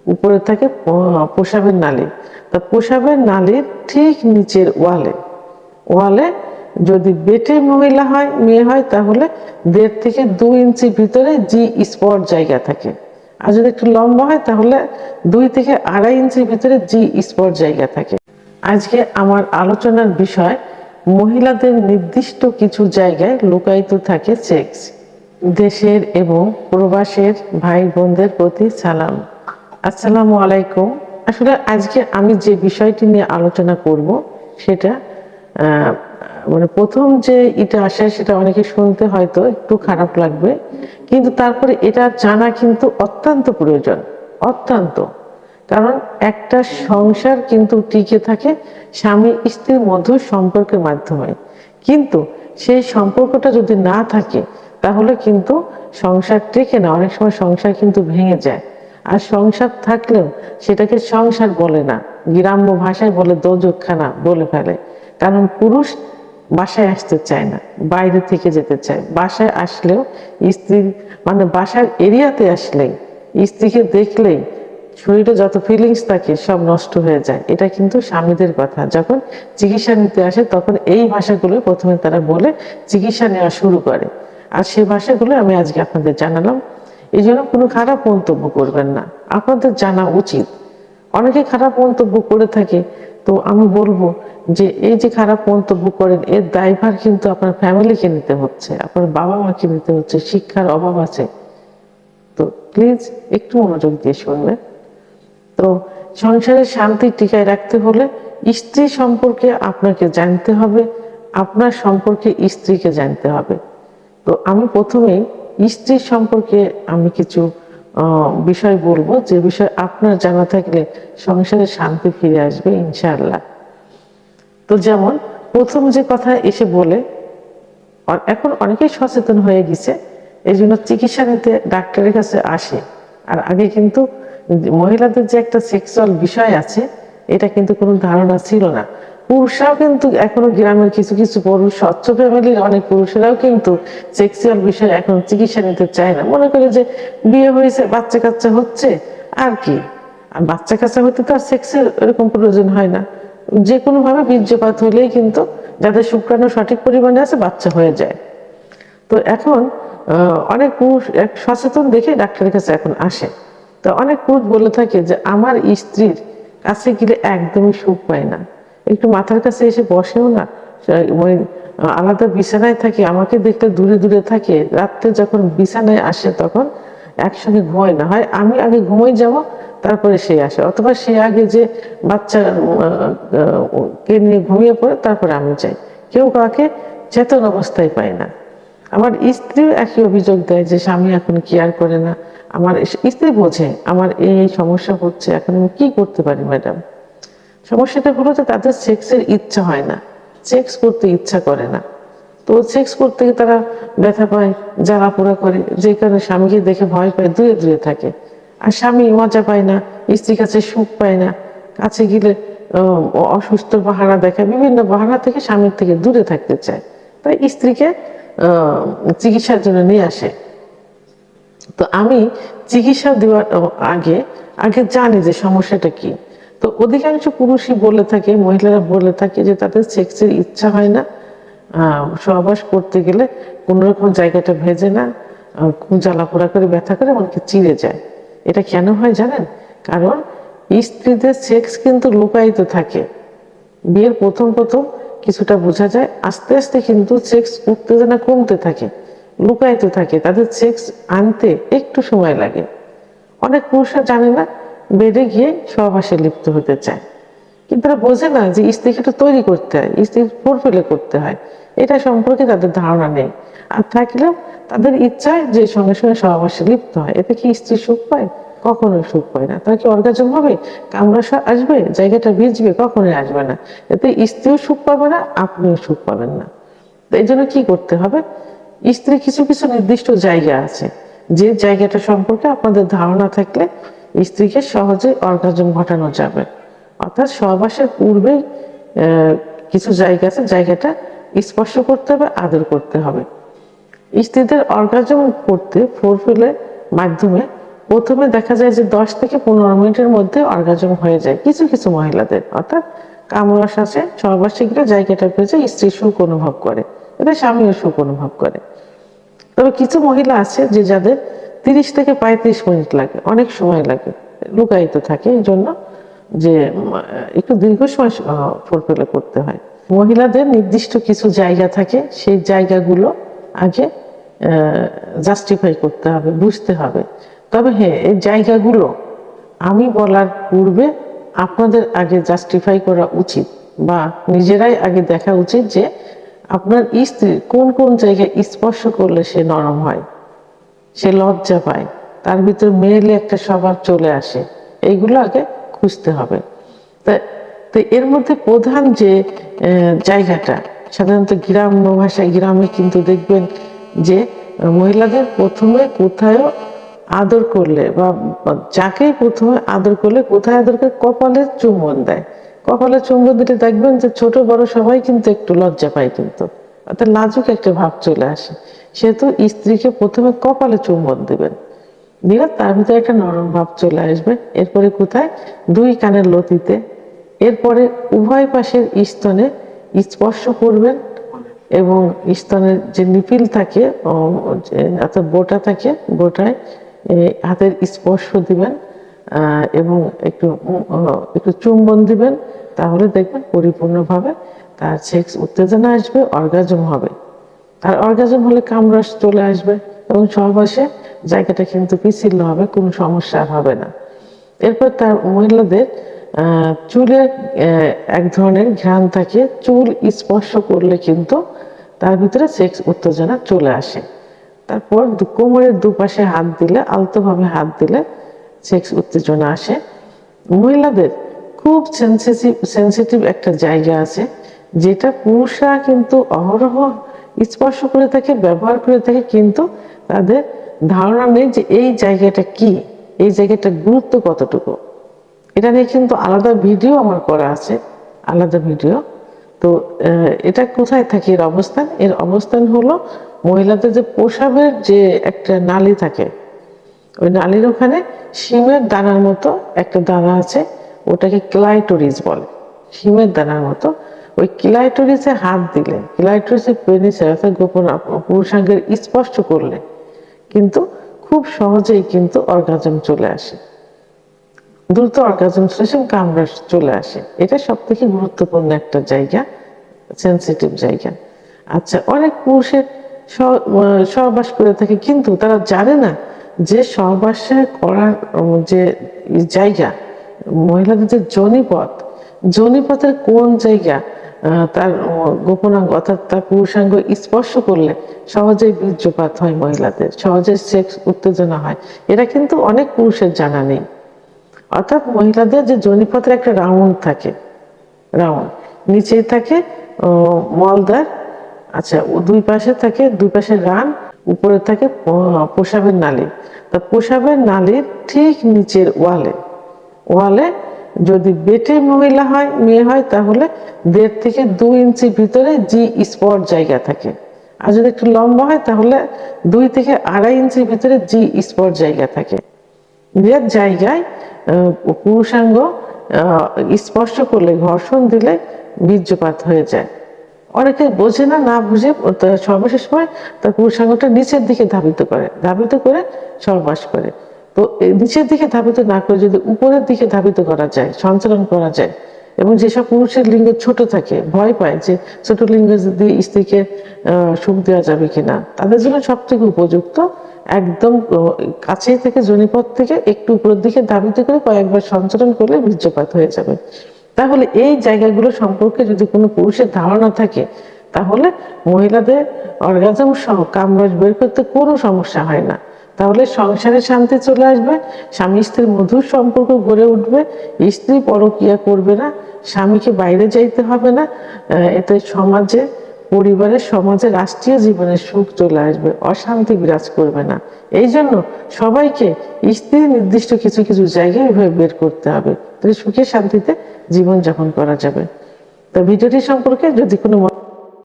উপরে থাকে প্রসাবের নালী। তা প্রসাবের নালীর ঠিক নিচের ওয়ালে যদি বেটে মহিলা হয়, মেয়ে হয়, তাহলে 1.5 থেকে 2 ইঞ্চি ভিতরে জি স্পট জায়গা থাকে। আর যদি একটু লম্বা হয় তাহলে 2 থেকে 2.5 ইঞ্চির ভিতরে জি স্পট জায়গা থাকে। আজকে আমার আলোচনার বিষয়, মহিলাদের নির্দিষ্ট কিছু জায়গায় লুকায়িত থাকে সেক্স। দেশের এবং প্রবাসের ভাই বোনদের প্রতি সালাম। আসসালামু আলাইকুম। আসলে আজকে আমি যে বিষয়টি নিয়ে আলোচনা করব সেটা মানে প্রথম যে এটা আসে সেটা অনেকে শুনতে হয়তো একটু খারাপ লাগবে, কিন্তু তারপরে এটা জানা কিন্তু অত্যন্ত প্রয়োজন, অত্যন্ত। কারণ একটা সংসার কিন্তু টিকে থাকে স্বামী স্ত্রীর মধুর সম্পর্কের মাধ্যমে, কিন্তু সেই সম্পর্কটা যদি না থাকে তাহলে কিন্তু সংসার টেকে না। অনেক সময় সংসার কিন্তু ভেঙে যায়। আর সংসার থাকলেও সেটাকে সংসার বলে না, গ্রাম্য ভাষায় বলে দোজকখানা বলে ফেলে। কারণ পুরুষ বাসায় আসতে চায় না, বাইরে থেকে যেতে চায়। বাসায় আসলেও স্ত্রীর মানে বাসার এরিয়াতে আসলেই স্ত্রীকে দেখলেই শরীরে যত ফিলিংস থাকে সব নষ্ট হয়ে যায়। এটা কিন্তু স্বামীদের কথা। যখন চিকিৎসা নিতে আসে তখন এই ভাষাগুলো প্রথমে তারা বলে চিকিৎসা নেওয়া শুরু করে। আর সেই ভাষাগুলো আমি আজকে আপনাদের জানালাম। এই জন্য কোনো খারাপ মন্তব্য করবেন না, আপনাদের জানা উচিত। অনেকে খারাপ মন্তব্য করে থাকে, তো আমি বলবো যে এই যে খারাপ মন্তব্য করেন এর দায়ভার কিন্তু আপনার ফ্যামিলিকে নিতে হচ্ছে, আপনার বাবা মাকে নিতে হচ্ছে। শিক্ষার অভাব আছে, তো প্লিজ একটু মনোযোগ দিয়ে শুনবেন। তো সংসারের শান্তি টিকায় রাখতে হলে স্ত্রী সম্পর্কে আপনাকে জানতে হবে, আপনার সম্পর্কে স্ত্রীকে জানতে হবে। তো আমি প্রথমেই স্ত্রী সম্পর্কে আমি কিছু বিষয় বলবো, যে বিষয় আপনার জানা থাকলে সংসারে শান্তি ফিরে আসবে ইনশাআল্লাহ। তো যেমন প্রথম যে কথা এসে বলে, এখন অনেকেই সচেতন হয়ে গেছে, এই জন্য চিকিৎসা নিতে ডাক্তারের কাছে আসে। আর আগে কিন্তু মহিলাদের যে একটা সেক্সুয়াল বিষয় আছে এটা কিন্তু কোনো ধারণা ছিল না। পুরুষরাও কিন্তু এখনো গ্রামের কিছু কিছু পুরুষ, স্বচ্ছ ফ্যামিলির অনেক পুরুষেরাও কিন্তু সেক্সুয়াল বিষয়ে এখন চিকিৎসা নিতে চায় না। মনে করে যে বিয়ে হয়েছে, বাচ্চা কাচ্চা হচ্ছে, আর কি। আর বাচ্চা কাচ্চা হতে তো আর সেক্সের এরকম প্রয়োজন হয় না। যে কোনো ভাবে বীর্যপাত হলেই কিন্তু যাদের শুক্রাণু সঠিক পরিমাণে আছে বাচ্চা হয়ে যায়। তো এখন অনেক পুরুষ সচেতন দেখে ডাক্তারের কাছে এখন আসে। তো অনেক পুরুষ বলে থাকে যে আমার স্ত্রীর কাছে গেলে একদমই সুখ পায় না, একটু মাথার কাছে এসে বসেও না, ওই আলাদা বিছানায় থাকে, আমাকে দেখলে দূরে দূরে থাকে। রাত্রে যখন বিছানায় আসে তখন একসঙ্গে ঘুমায় না, হয় আমি আগে ঘুমাই যাব তারপরে সে আসে, অথবা সে আগে যে বাচ্চা কে নিয়ে ঘুমিয়ে পড়ে তারপরে আমি যাই। কেউ কাউকে চেতন অবস্থায় পায় না। আমার স্ত্রীও একই অভিযোগ দেয় যে স্বামী এখন কেয়ার করে না। আমার স্ত্রী বোঝে আমার এই সমস্যা হচ্ছে, এখন আমি কি করতে পারি ম্যাডাম? সমস্যাটা হলো যে তাদের সেক্সের ইচ্ছা হয় না, সেক্স করতে ইচ্ছা করে না। তো সেক্স করতে গিয়ে তারা ব্যথা পায়, জ্বালা পোড়া করে, যে কারণে স্বামীকে দেখে ভয় পায়, দূরে দূরে থাকে। আর স্বামী মজা পায় না, স্ত্রীর কাছে সুখ পায় না, কাছে গেলে অসুস্থ বাহানা দেখায়, বিভিন্ন বাহানা থেকে স্বামীর থেকে দূরে থাকতে চায়। তাই স্ত্রীকে চিকিৎসার জন্য নিয়ে আসে। তো আমি চিকিৎসা দেওয়ার আগে আগে জানি যে সমস্যাটা কি। তো অধিকাংশ পুরুষই বলে থাকে, মহিলারা বলে থাকে যে তাদের সেক্সের ইচ্ছা হয় না, সহবাস করতে গেলে কোনোরকম জায়গাটা ভেজে না, খুব জ্বালাপোড়া করে, ব্যথা করে, এমনকি চিড়ে যায়। এটা কেন হয় জানেন? কারণ স্ত্রীদের সেক্স কিন্তু লুকায়িত থাকে। বিয়ের প্রথম প্রথম কিছুটা বোঝা যায়, আস্তে আস্তে কিন্তু সেক্স উত্তেজনা কমতে থাকে, লুকায়িত থাকে। তাদের সেক্স আনতে একটু সময় লাগে। অনেক পুরুষরা জানে না, বেডে গিয়ে সহবাসে লিপ্ত হতে চায়, কিন্তু তারা বোঝে না যে স্ত্রীকে তো তৈরি করতে হয়, স্ত্রীর প্রোফাইলে করতে হয়। এটা সম্পর্কে তাদের ধারণা নেই। আর থাকলেও তাদের ইচ্ছায় যে সঙ্গে সঙ্গে সহবাসে লিপ্ত হয়, এতে কি স্ত্রী সুখ পায়? কখনোই সুখ পায় না। তার কি অর্গাজম হবে? কামড়া আসবে, জায়গাটা ভিজবে? কখনোই আসবে না। এতে স্ত্রীও সুখ পাবে না, আপনিও সুখ পাবেন না। তো এই জন্য কি করতে হবে? স্ত্রী কিছু কিছু নির্দিষ্ট জায়গা আছে, যে জায়গাটা সম্পর্কে আপনাদের ধারণা থাকলে স্ত্রীকে সহজে অর্গাজম ঘটানো যাবে। অর্থাৎ সহবাসের পূর্বেই কিছু জায়গা আছে, জায়গাটা স্পর্শ করতে হবে, আদর করতে হবে। স্ত্রীদের অর্গাজম করতে ফোরফিলের মাধ্যমে প্রথমে দেখা যায় যে 10 থেকে 15 মিনিটের মধ্যে অর্গাজম হয়ে যায় কিছু কিছু মহিলাদের, অর্থাৎ কামরস আছে, সহবাসে গেলে জায়গাটা পেয়েছে, স্ত্রী সুখ অনুভব করে, এটা স্বামীও সুখ অনুভব করে। তবে কিছু মহিলা আছে যে যাদের 30 থেকে 35 মিনিট লাগে, অনেক সময় লাগে, লুকায়িত থাকে, এই জন্য যে একটু দীর্ঘ সময় ফুলফিল করতে হয়। মহিলাদের নির্দিষ্ট কিছু জায়গা থাকে, সেই জায়গাগুলো আগে জাস্টিফাই করতে হবে, বুঝতে হবে। তবে হ্যাঁ, এই জায়গাগুলো আমি বলার পূর্বে আপনাদের আগে জাস্টিফাই করা উচিত, বা নিজেরাই আগে দেখা উচিত যে আপনার স্ত্রীর কোন কোন জায়গায় স্পর্শ করলে সে নরম হয়, সে লজ্জা পায়, তার ভিতর মেয়েলে একটা স্বভাব চলে আসে, এইগুলো আগে খুঁজতে হবে। তো এর মধ্যে প্রধান যে জায়গাটা, সাধারণত গ্রাম্য ভাষায়, গ্রামে কিন্তু দেখবেন যে মহিলাদের প্রথমে কোথায় আদর করলে, বা যাকে প্রথমে আদর করলে কোথায় আদর করে, কপালে চুম্বন দেয়। কপালে চুম্বন দিলে দেখবেন যে ছোট বড় সবাই কিন্তু একটু লজ্জা পায়, কিন্তু অর্থাৎ লাজুক একটা ভাব চলে আসে। সেহেতু স্ত্রীকে প্রথমে কপালে চুম্বন দিবেন, দিলে তার ভিতরে একটা নরম ভাব চলে আসবে। এরপরে কোথায়, 2 কানের লতিতে, এরপরে উভয় পাশের স্তনে স্পর্শ করবেন, এবং স্তনের যে নিপিল থাকে অর্থাৎ বোটা থাকে, বোটায় হাতের স্পর্শ দিবেন এবং একটু একটু চুম্বন দিবেন। তাহলে দেখবেন পরিপূর্ণভাবে তার সেক্স উত্তেজনা আসবে, অর্গাজম হবে। আর অর্গাজম হলে কামরস চলে আসবে, এবং সহবাসে জায়গাটা কিন্তু পিছিল হবে, কোনো সমস্যা হবে না। এরপর তার মহিলাদের চুলের এক ধরনের ঘ্রাণ থাকে, চুল স্পর্শ করলে কিন্তু তার ভিতরে সেক্স উত্তেজনা চলে আসে। তারপর কোমরের দুপাশে হাত দিলে, আলতোভাবে হাত দিলে সেক্স উত্তেজনা আসে। মহিলাদের খুব সেন্সিটিভ একটা জায়গা আছে, যেটা পুরুষরা কিন্তু অহরহ স্পর্শ করে থাকে, ব্যবহার করে থাকে, কিন্তু তাদের ধারণা নেই যে এই জায়গাটা কি, এই জায়গাটার গুরুত্ব কতটুকু। এটা নিয়ে কিন্তু আলাদা ভিডিও আমার করা আছে, আলাদা ভিডিও। তো এটা কোথায় থাকে এর অবস্থান? এর অবস্থান হলো মহিলাদের যে প্রসাবের যে একটা নালী থাকে, ওই নালীর ওখানে শিমের দানার মতো একটা দানা আছে, ওটাকে ক্লাইটোরিস বলে, শিমের দানার মতো। ওই ক্লাইটোরিসে হাত দিলে, ক্লাইটোরিসের পেনিসে অর্থাৎ গোপন পুরুষাঙ্গের স্পর্শ করলে কিন্তু খুব সহজেই কিন্তু অর্গাজম চলে আসে, দ্রুত অর্গাজম সেশন, কামরাস চলে আসে। এটা সব থেকে গুরুত্বপূর্ণ একটা জায়গা, সেন্সিটিভ জায়গা। আচ্ছা, অনেক পুরুষের সহবাস করে থাকে, কিন্তু তারা জানে না যে সহবাসে করার যে জায়গা, মহিলাদের যে যোনিপথ, যোনিপথের কোন জায়গা তার গোপনাঙ্গ অর্থাৎ তার পুরুষাঙ্গ স্পর্শ করলে সহজেই বীর্যপাত হয়, মহিলাদের সহজে সেক্স উত্তেজনা হয়, এটা কিন্তু অনেক পুরুষের জানা নেই। অর্থাৎ মহিলাদের যে যোনিপথের একটা রাউন্ড থাকে, রাউন্ড নিচে থাকে মলদ্বার, আচ্ছা, দুই পাশে থাকে, দুই পাশে রান, উপরে থাকে প্রসাবের নালী। তা প্রসাবের নালীর ঠিক নিচের ওয়ালে, ওয়ালে যদি বেটে মহিলা হয়, মেয়ে হয়, তাহলে 1.5 থেকে 2 ইঞ্চি ভিতরে জি স্পট জায়গা থাকে। আর যদি একটু লম্বা হয় তাহলে 2 থেকে 2.5 ইঞ্চির ভিতরে জি স্পট জায়গা থাকে। যে জায়গায় পুরুষাঙ্গ স্পর্শ করলে, ঘর্ষণ দিলে বীর্যপাত হয়ে যায়। অনেকে বোঝে না, না বুঝে সর্বশেষ সময় তার পুরুষাঙ্গটা নিচের দিকে ধাবিত করে, ধাবিত করে সহবাস করে। তো নিচের দিকে ধাবিত না করে যদি উপরের দিকে ধাবিত করা যায়, সঞ্চালন করা যায়, এবং যেসব পুরুষের লিঙ্গ ছোট থাকে, ভয় পায় যে ছোট লিঙ্গ দিয়ে স্ত্রীকে সুখ দেওয়া যাবে কিনা, তাদের জন্য সব থেকে উপযুক্ত একদম কাছেই থেকে যোনিপথ থেকে একটু উপরের দিকে ধাবিত করে কয়েকবার সঞ্চালন করলে বীর্যপাত হয়ে যাবে। তাহলে এই জায়গাগুলো সম্পর্কে যদি কোনো পুরুষের ধারণা থাকে, তাহলে মহিলাদের অর্গাজম সহ কামরস বের করতে কোনো সমস্যা হয় না। তাহলে সংসারে শান্তি চলে আসবে, স্বামী স্ত্রীর মধুর সম্পর্ক গড়ে উঠবে, স্ত্রী পরকীয়া করবে না, স্বামীকে বাইরে যাইতে হবে না, এতে সমাজে, পরিবারে, সমাজে, রাষ্ট্রীয় জীবনের সুখ চলে আসবে, অশান্তি বিরাজ করবে না। এই জন্য সবাইকে স্ত্রীর নির্দিষ্ট কিছু কিছু জায়গায় এভাবে বের করতে হবে, তাহলে সুখে শান্তিতে জীবনযাপন করা যাবে। তো ভিডিওটি সম্পর্কে যদি কোনো